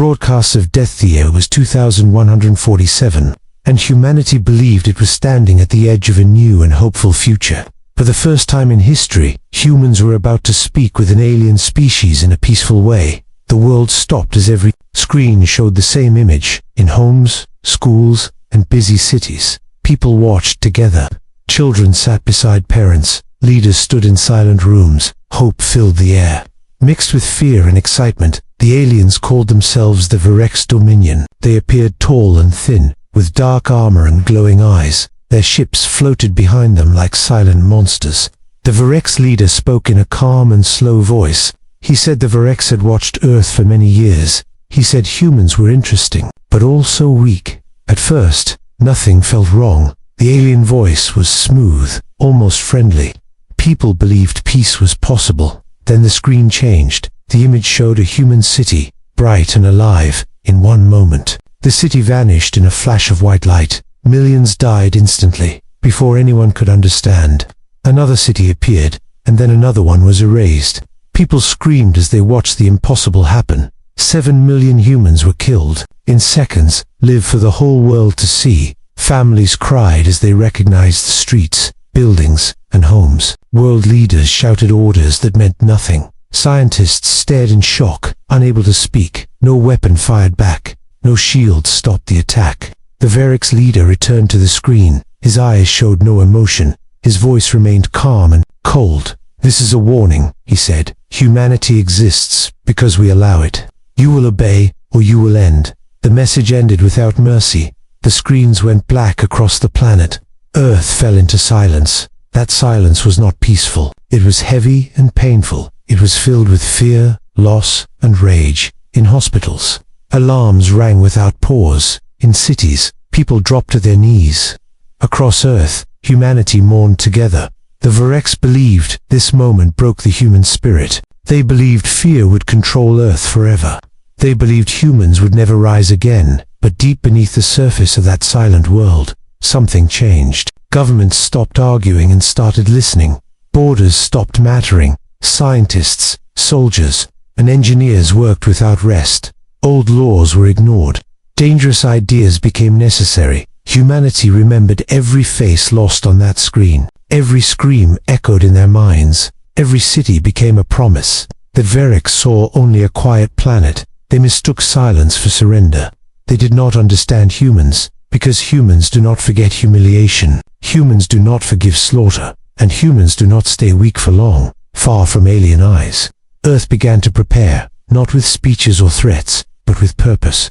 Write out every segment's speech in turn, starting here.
broadcast of death. The year was 2147, and humanity believed it was standing at the edge of a new and hopeful future. For the first time in history, humans were about to speak with an alien species in a peaceful way. The world stopped as every screen showed the same image. In homes, schools, and busy cities, people watched together. Children sat beside parents, leaders stood in silent rooms, hope filled the air. Mixed with fear and excitement, the aliens called themselves the Varex Dominion. They appeared tall and thin, with dark armor and glowing eyes. Their ships floated behind them like silent monsters. The Varex leader spoke in a calm and slow voice. He said the Varex had watched Earth for many years. He said humans were interesting, but also weak. At first, nothing felt wrong. The alien voice was smooth, almost friendly. People believed peace was possible. Then the screen changed. The image showed a human city, bright and alive, in one moment. The city vanished in a flash of white light. Millions died instantly, before anyone could understand. Another city appeared, and then another one was erased. People screamed as they watched the impossible happen. 7 million humans were killed. In seconds, lived for the whole world to see. Families cried as they recognized the streets, buildings, and homes. World leaders shouted orders that meant nothing. Scientists stared in shock, unable to speak. No weapon fired back. No shield stopped the attack. The Varex leader returned to the screen. His eyes showed no emotion. His voice remained calm and cold. "This is a warning," he said. "Humanity exists because we allow it. You will obey, or you will end." The message ended without mercy. The screens went black across the planet. Earth fell into silence. That silence was not peaceful. It was heavy and painful. It was filled with fear, loss, and rage. In hospitals, alarms rang without pause. In cities, people dropped to their knees. Across Earth, humanity mourned together. The Varex believed this moment broke the human spirit. They believed fear would control Earth forever. They believed humans would never rise again. But deep beneath the surface of that silent world, something changed. Governments stopped arguing and started listening. Borders stopped mattering. Scientists, soldiers, and engineers worked without rest. Old laws were ignored. Dangerous ideas became necessary. Humanity remembered every face lost on that screen. Every scream echoed in their minds. Every city became a promise. The Varex saw only a quiet planet. They mistook silence for surrender. They did not understand humans, because humans do not forget humiliation. Humans do not forgive slaughter, and humans do not stay weak for long, far from alien eyes. Earth began to prepare, not with speeches or threats, but with purpose.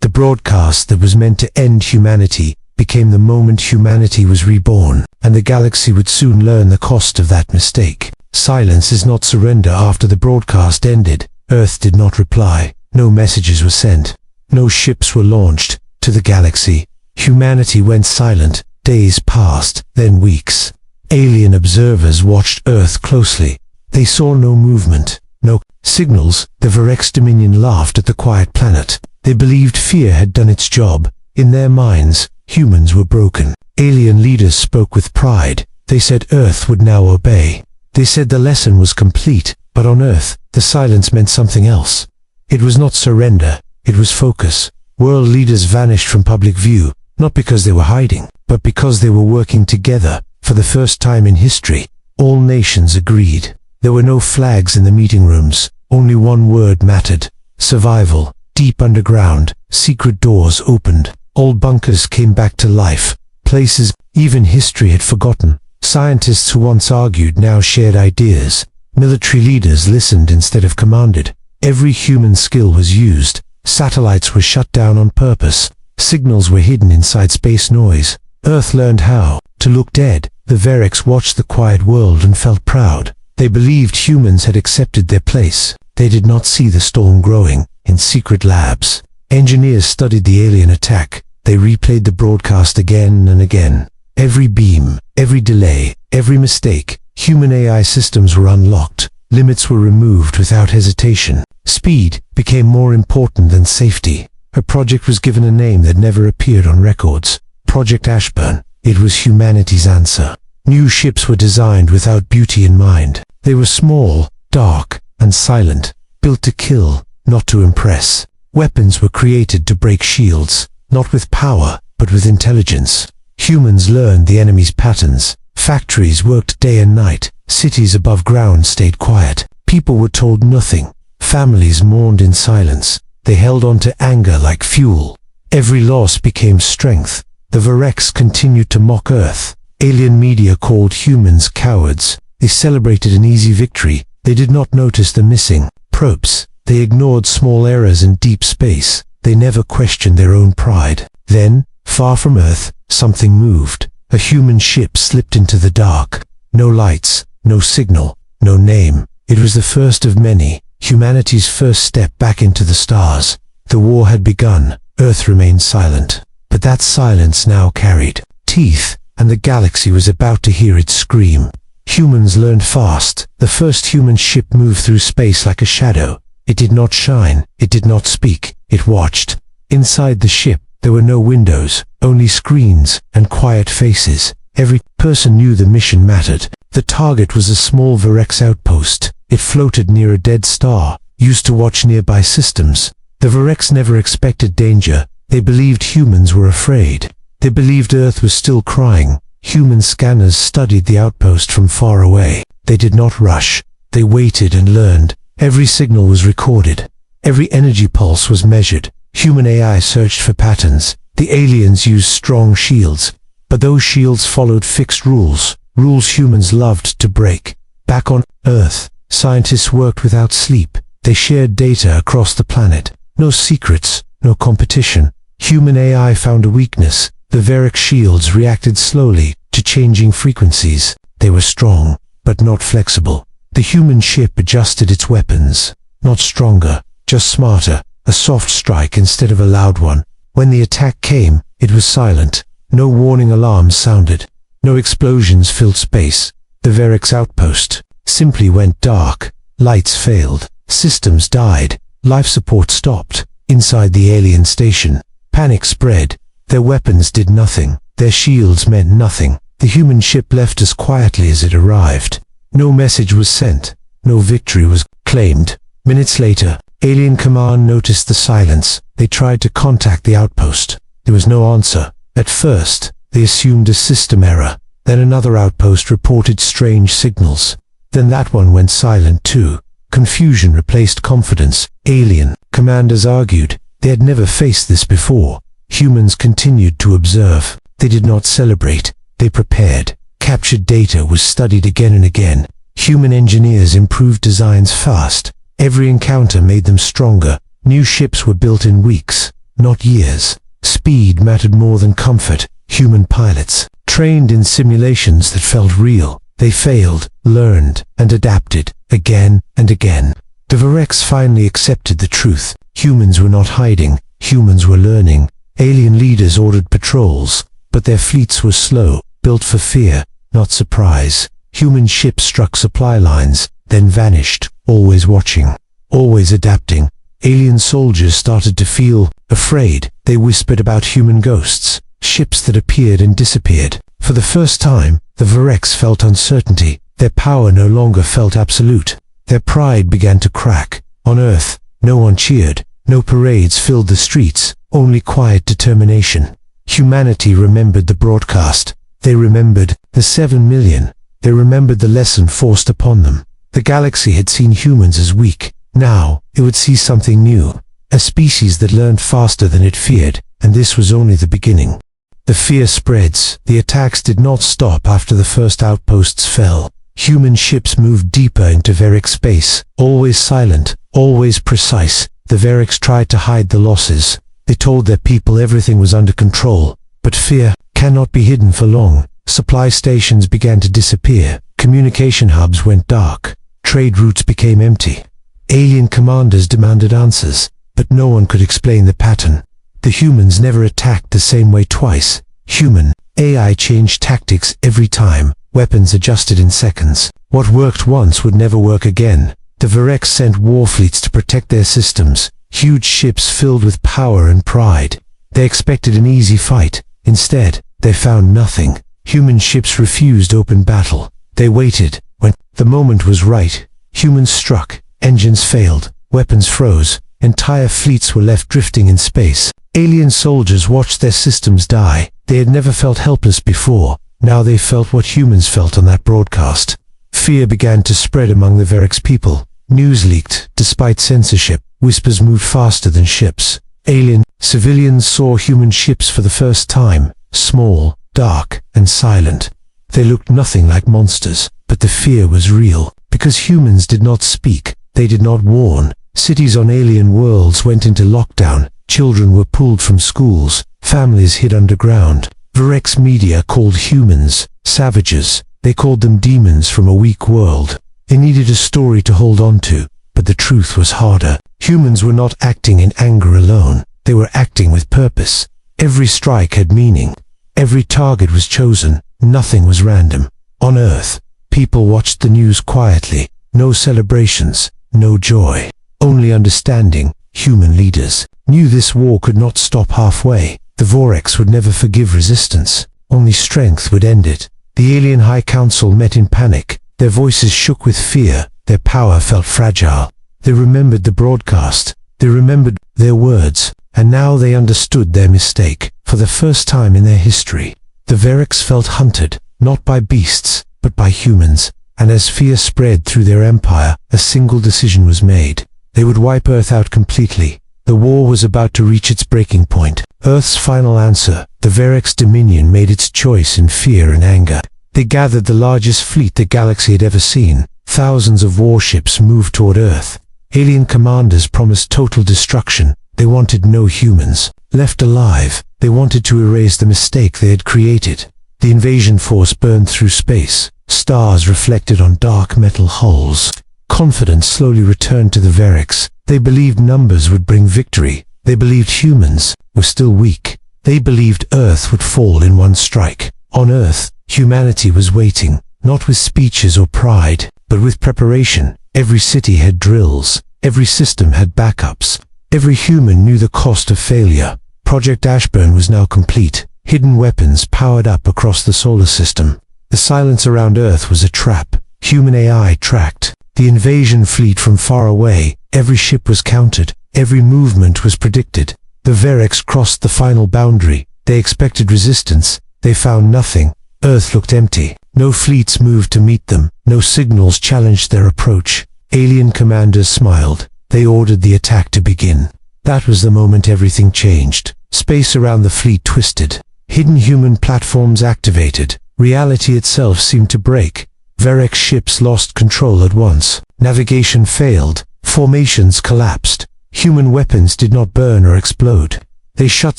The broadcast that was meant to end humanity became the moment humanity was reborn, and the galaxy would soon learn the cost of that mistake. Silence is not surrender. After the broadcast ended, Earth did not reply. No messages were sent. No ships were launched to the galaxy. Humanity went silent. Days passed, then weeks. Alien observers watched Earth closely. They saw no movement, no signals. The Varex Dominion laughed at the quiet planet. They believed fear had done its job. In their minds, humans were broken. Alien leaders spoke with pride. They said Earth would now obey. They said the lesson was complete, but on Earth, the silence meant something else. It was not surrender. It was focus. World leaders vanished from public view, not because they were hiding, but because they were working together. For the first time in history, all nations agreed. There were no flags in the meeting rooms. Only one word mattered: survival. Deep underground, secret doors opened. Old bunkers came back to life. Places even history had forgotten. Scientists who once argued now shared ideas. Military leaders listened instead of commanded. Every human skill was used. Satellites were shut down on purpose. Signals were hidden inside space noise. Earth learned how to look dead. The Varex watched the quiet world and felt proud. They believed humans had accepted their place. They did not see the storm growing in secret labs. Engineers studied the alien attack. They replayed the broadcast again and again. Every beam, every delay, every mistake. Human AI systems were unlocked. Limits were removed without hesitation. Speed became more important than safety. A project was given a name that never appeared on records: Project Ashburn. It was humanity's answer. New ships were designed without beauty in mind. They were small, dark, and silent, built to kill, not to impress. Weapons were created to break shields, not with power, but with intelligence. Humans learned the enemy's patterns. Factories worked day and night. Cities above ground stayed quiet. People were told nothing. Families mourned in silence. They held on to anger like fuel. Every loss became strength. The Varex continued to mock Earth. Alien media called humans cowards. They celebrated an easy victory. They did not notice the missing probes. They ignored small errors in deep space. They never questioned their own pride. Then, far from Earth, something moved. A human ship slipped into the dark. No lights, no signal, no name. It was the first of many, humanity's first step back into the stars. The war had begun. Earth remained silent. But that silence now carried teeth, and the galaxy was about to hear it scream. Humans learned fast. The first human ship moved through space like a shadow. It did not shine. It did not speak. It watched. Inside the ship, there were no windows, only screens and quiet faces. Every person knew the mission mattered. The target was a small Varex outpost. It floated near a dead star, used to watch nearby systems. The Varex never expected danger. They believed humans were afraid. They believed Earth was still crying. Human scanners studied the outpost from far away. They did not rush. They waited and learned. Every signal was recorded. Every energy pulse was measured. Human AI searched for patterns. The aliens used strong shields. But those shields followed fixed rules. Rules humans loved to break. Back on Earth, scientists worked without sleep. They shared data across the planet. No secrets, no competition. Human AI found a weakness. The Varex shields reacted slowly to changing frequencies. They were strong, but not flexible. The human ship adjusted its weapons. Not stronger, just smarter. A soft strike instead of a loud one. When the attack came, it was silent. No warning alarms sounded. No explosions filled space. The Varex outpost simply went dark. Lights failed. Systems died. Life support stopped. Inside the alien station, panic spread. Their weapons did nothing. Their shields meant nothing. The human ship left as quietly as it arrived. No message was sent. No victory was claimed. Minutes later, Alien Command noticed the silence. They tried to contact the outpost. There was no answer. At first, they assumed a system error. Then another outpost reported strange signals. Then that one went silent too. Confusion replaced confidence. Alien commanders argued. They had never faced this before. Humans continued to observe. They did not celebrate. They prepared. Captured data was studied again and again. Human engineers improved designs fast. Every encounter made them stronger. New ships were built in weeks, not years. Speed mattered more than comfort. Human pilots, trained in simulations that felt real. They failed, learned, and adapted, again and again. The Varex finally accepted the truth. Humans were not hiding. Humans were learning. Alien leaders ordered patrols, but their fleets were slow, built for fear, not surprise. Human ships struck supply lines, then vanished, always watching, always adapting. Alien soldiers started to feel afraid. They whispered about human ghosts, ships that appeared and disappeared. For the first time, the Varex felt uncertainty. Their power no longer felt absolute. Their pride began to crack. On Earth, no one cheered. No parades filled the streets, only quiet determination. Humanity remembered the broadcast. They remembered the 7 million. They remembered the lesson forced upon them. The galaxy had seen humans as weak. Now, it would see something new. A species that learned faster than it feared, and this was only the beginning. The fear spreads. The attacks did not stop after the first outposts fell. Human ships moved deeper into Varex space, always silent, always precise. The Varex tried to hide the losses. They told their people everything was under control. But fear cannot be hidden for long. Supply stations began to disappear. Communication hubs went dark. Trade routes became empty. Alien commanders demanded answers, but no one could explain the pattern. The humans never attacked the same way twice. Human AI changed tactics every time. Weapons adjusted in seconds. What worked once would never work again. The Varex sent war fleets to protect their systems, huge ships filled with power and pride. They expected an easy fight. Instead, they found nothing. Human ships refused open battle. They waited. When the moment was right, humans struck. Engines failed. Weapons froze. Entire fleets were left drifting in space. Alien soldiers watched their systems die. They had never felt helpless before. Now they felt what humans felt on that broadcast. Fear began to spread among the Verrex people. News leaked. Despite censorship, whispers moved faster than ships. Alien civilians saw human ships for the first time. Small, dark, and silent. They looked nothing like monsters, but the fear was real. Because humans did not speak, they did not warn. Cities on alien worlds went into lockdown. Children were pulled from schools. Families hid underground. Verrex media called humans savages. They called them demons from a weak world. They needed a story to hold on to, but the truth was harder. Humans were not acting in anger alone. They were acting with purpose. Every strike had meaning. Every target was chosen. Nothing was random. On Earth, people watched the news quietly. No celebrations, no joy. Only understanding. Human leaders knew this war could not stop halfway. The Verrex would never forgive resistance. Only strength would end it. The alien High Council met in panic. Their voices shook with fear. Their power felt fragile. They remembered the broadcast. They remembered their words. And now they understood their mistake. For the first time in their history, the Verrex felt hunted, not by beasts, but by humans. And as fear spread through their empire, a single decision was made. They would wipe Earth out completely. The war was about to reach its breaking point. Earth's final answer. The Verrex Dominion made its choice in fear and anger. They gathered the largest fleet the galaxy had ever seen. Thousands of warships moved toward Earth. Alien commanders promised total destruction. They wanted no humans left alive. They wanted to erase the mistake they had created. The invasion force burned through space. Stars reflected on dark metal hulls. Confidence slowly returned to the Verrex. They believed numbers would bring victory. They believed humans were still weak. They believed Earth would fall in one strike. On Earth, humanity was waiting, not with speeches or pride, but with preparation. Every city had drills. Every system had backups. Every human knew the cost of failure. Project Ashburn was now complete. Hidden weapons powered up across the solar system. The silence around Earth was a trap. Human AI tracked the invasion fleet from far away. Every ship was counted. Every movement was predicted. The Verrex crossed the final boundary. They expected resistance. They found nothing. Earth looked empty. No fleets moved to meet them. No signals challenged their approach. Alien commanders smiled. They ordered the attack to begin. That was the moment everything changed. Space around the fleet twisted. Hidden human platforms activated. Reality itself seemed to break. Verrex ships lost control at once. Navigation failed. Formations collapsed. Human weapons did not burn or explode. They shut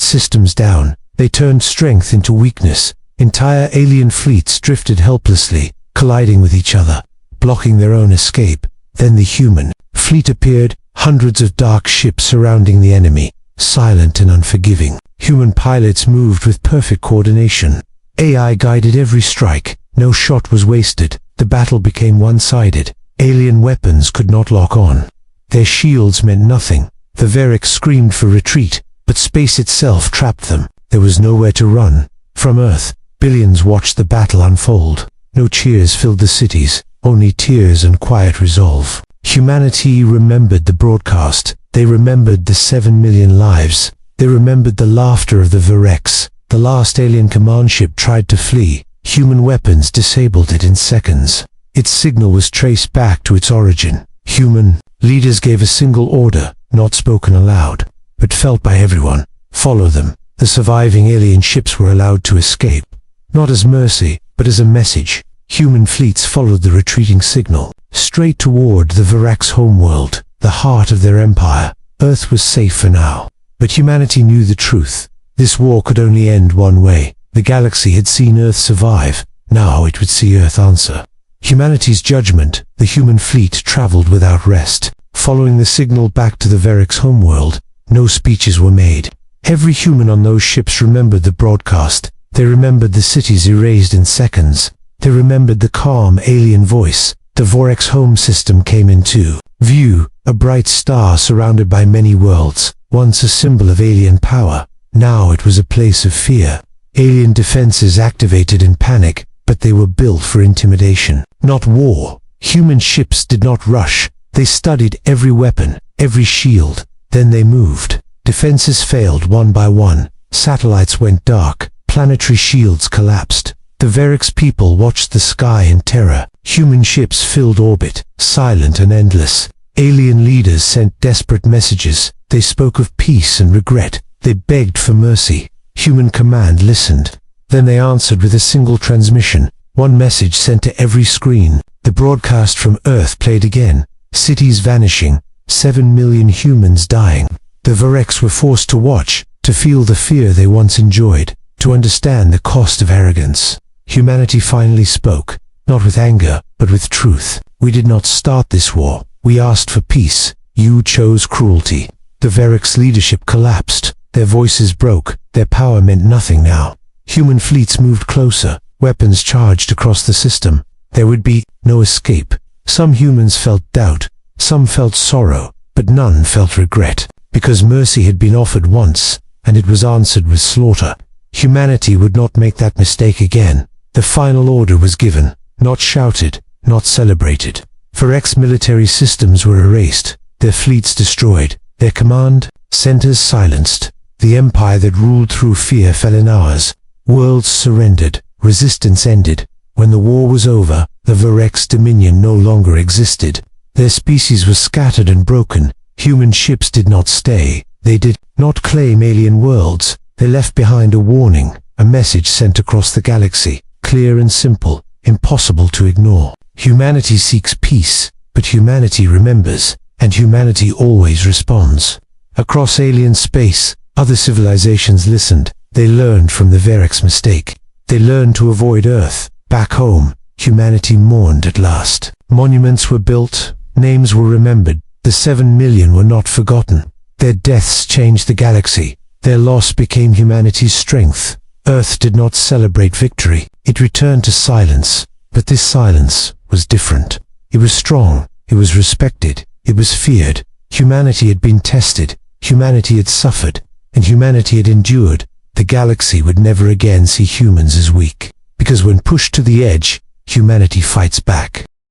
systems down. They turned strength into weakness. Entire alien fleets drifted helplessly, colliding with each other, blocking their own escape. Then the human fleet appeared, hundreds of dark ships surrounding the enemy, silent and unforgiving. Human pilots moved with perfect coordination. AI guided every strike. No shot was wasted. The battle became one-sided. Alien weapons could not lock on. Their shields meant nothing. The Verrex screamed for retreat, but space itself trapped them. There was nowhere to run. From Earth, billions watched the battle unfold. No cheers filled the cities, only tears and quiet resolve. Humanity remembered the broadcast. They remembered the 7 million lives. They remembered the laughter of the Verrex. The last alien command ship tried to flee. Human weapons disabled it in seconds. Its signal was traced back to its origin. Human leaders gave a single order, not spoken aloud, but felt by everyone. Follow them. The surviving alien ships were allowed to escape. Not as mercy, but as a message. Human fleets followed the retreating signal, straight toward the Verrex homeworld, the heart of their empire. Earth was safe for now. But humanity knew the truth. This war could only end one way. The galaxy had seen Earth survive. Now it would see Earth answer. Humanity's judgment. The human fleet traveled without rest, following the signal back to the Verrex homeworld. No speeches were made. Every human on those ships remembered the broadcast. They remembered the cities erased in seconds. They remembered the calm alien voice. The Verrex home system came into view, a bright star surrounded by many worlds, once a symbol of alien power. Now it was a place of fear. Alien defenses activated in panic, but they were built for intimidation, not war. Human ships did not rush. They studied every weapon, every shield. Then they moved. Defenses failed one by one. Satellites went dark. Planetary shields collapsed. The Verix people watched the sky in terror. Human ships filled orbit, silent and endless. Alien leaders sent desperate messages. They spoke of peace and regret. They begged for mercy. Human command listened. Then they answered with a single transmission. One message sent to every screen. The broadcast from Earth played again. Cities vanishing. 7 million humans dying. The Verix were forced to watch, to feel the fear they once enjoyed, to understand the cost of arrogance. Humanity finally spoke, not with anger, but with truth. We did not start this war. We asked for peace. You chose cruelty. The Verix leadership collapsed. Their voices broke. Their power meant nothing now. Human fleets moved closer. Weapons charged across the system. There would be no escape. Some humans felt doubt. Some felt sorrow. But none felt regret. Because mercy had been offered once, and it was answered with slaughter. Humanity would not make that mistake again. The final order was given. Not shouted. Not celebrated. Verix military systems were erased. Their fleets destroyed. Their command centers silenced. The empire that ruled through fear fell in ours. Worlds surrendered. Resistance ended. When the war was over, the Verix dominion no longer existed. Their species was scattered and broken. Human ships did not stay. They did not claim alien worlds. They left behind a warning, a message sent across the galaxy, clear and simple, impossible to ignore. Humanity seeks peace, but humanity remembers, and humanity always responds. Across alien space, other civilizations listened. They learned from the Verix mistake. They learned to avoid Earth. Back home, humanity mourned at last. Monuments were built, names were remembered. The 7 million were not forgotten. Their deaths changed the galaxy. Their loss became humanity's strength. Earth did not celebrate victory. It returned to silence. But this silence was different. It was strong. It was respected. It was feared. Humanity had been tested. Humanity had suffered. And humanity had endured. The galaxy would never again see humans as weak. Because when pushed to the edge, humanity fights back.